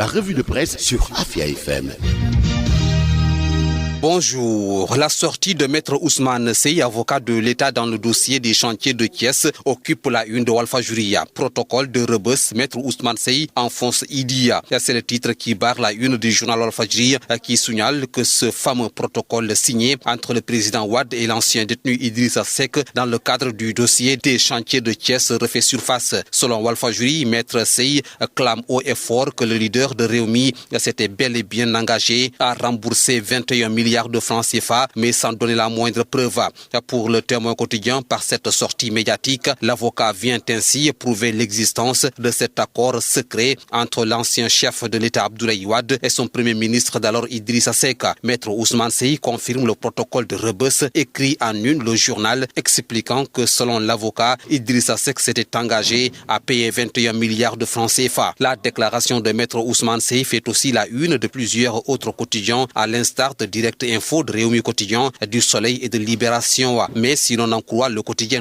La revue de presse sur Afia FM. Bonjour. La sortie de Maître Ousmane Seye, avocat de l'État dans le dossier des chantiers de Thiès, occupe la une de Walfadjri. Protocole de Rebeuss, Maître Ousmane Seye enfonce Idia. C'est le titre qui barre la une du journal Walfadjri qui signale que ce fameux protocole signé entre le président Wade et l'ancien détenu Idrissa Seck dans le cadre du dossier des chantiers de Thiès refait surface. Selon Walfadjri, Maître Seye clame haut et fort que le leader de Rewmi s'était bel et bien engagé à rembourser 21 milliards de francs CFA, mais sans donner la moindre preuve. Pour le Témoin quotidien, par cette sortie médiatique, l'avocat vient ainsi prouver l'existence de cet accord secret entre l'ancien chef de l'État Abdoulaye Wade et son premier ministre d'alors Idrissa Seck. Maître Ousmane Seye confirme le protocole de Rebeuss, écrit en une le journal, expliquant que selon l'avocat, Idrissa Seck s'était engagé à payer 21 milliards de francs CFA. La déclaration de Maître Ousmane Seye fait aussi la une de plusieurs autres quotidiens, à l'instar de Direct Info, de Rewmi Quotidien, du Soleil et de Libération. Mais si l'on en croit le quotidien,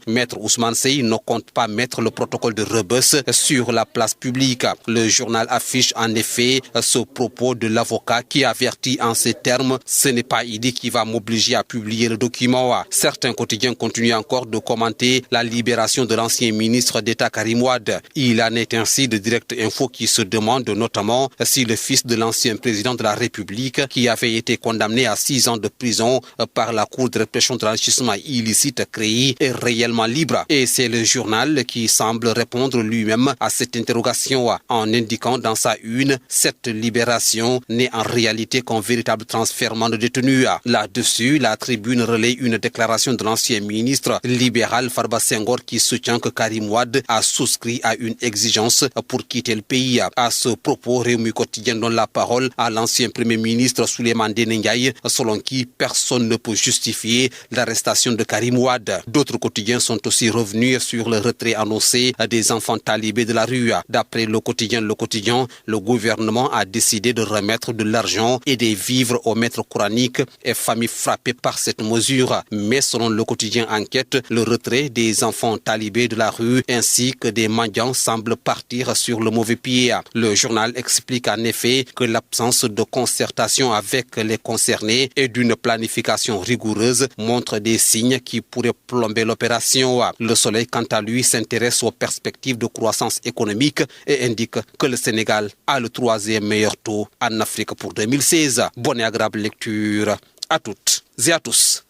Maître Ousmane Seye ne compte pas mettre le protocole de Rebeuss sur la place publique. Le journal affiche en effet ce propos de l'avocat qui avertit en ces termes: ce n'est pas Idi qui va m'obliger à publier le document. Certains quotidiens continuent encore de commenter la libération de l'ancien ministre d'État Karim Wade. Il en est ainsi de Direct Info qui se demande notamment si le fils de l'ancien président de la République, qui avait été condamné à 6 ans de prison par la Cour de répression de l'enrichissement illicite créée, est réellement libre. Et c'est le journal qui semble répondre lui-même à cette interrogation en indiquant dans sa une: cette libération n'est en réalité qu'un véritable transfèrement de détenus. Là-dessus, la Tribune relaie une déclaration de l'ancien ministre libéral Farba Senghor qui soutient que Karim Wade a souscrit à une exigence pour quitter le pays. À ce propos, Rewmi Quotidien donne la parole à l'ancien premier ministre Souleymane Ndiaye, selon qui personne ne peut justifier l'arrestation de Karim Wade. D'autres quotidiens sont aussi revenus sur le retrait annoncé des enfants talibés de la rue. D'après le quotidien, le gouvernement a décidé de remettre de l'argent et des vivres aux maîtres coraniques et familles frappées par cette mesure. Mais selon le quotidien Enquête, le retrait des enfants talibés de la rue ainsi que des mendiants semble partir sur le mauvais pied. Le journal explique en effet que l'absence de concertation avec les concernés et d'une planification rigoureuse montre des signes qui pourraient plomber l'opération. Le Soleil, quant à lui, s'intéresse aux perspectives de croissance économique et indique que le Sénégal a le 3e meilleur taux en Afrique pour 2016. Bonne et agréable lecture à toutes et à tous.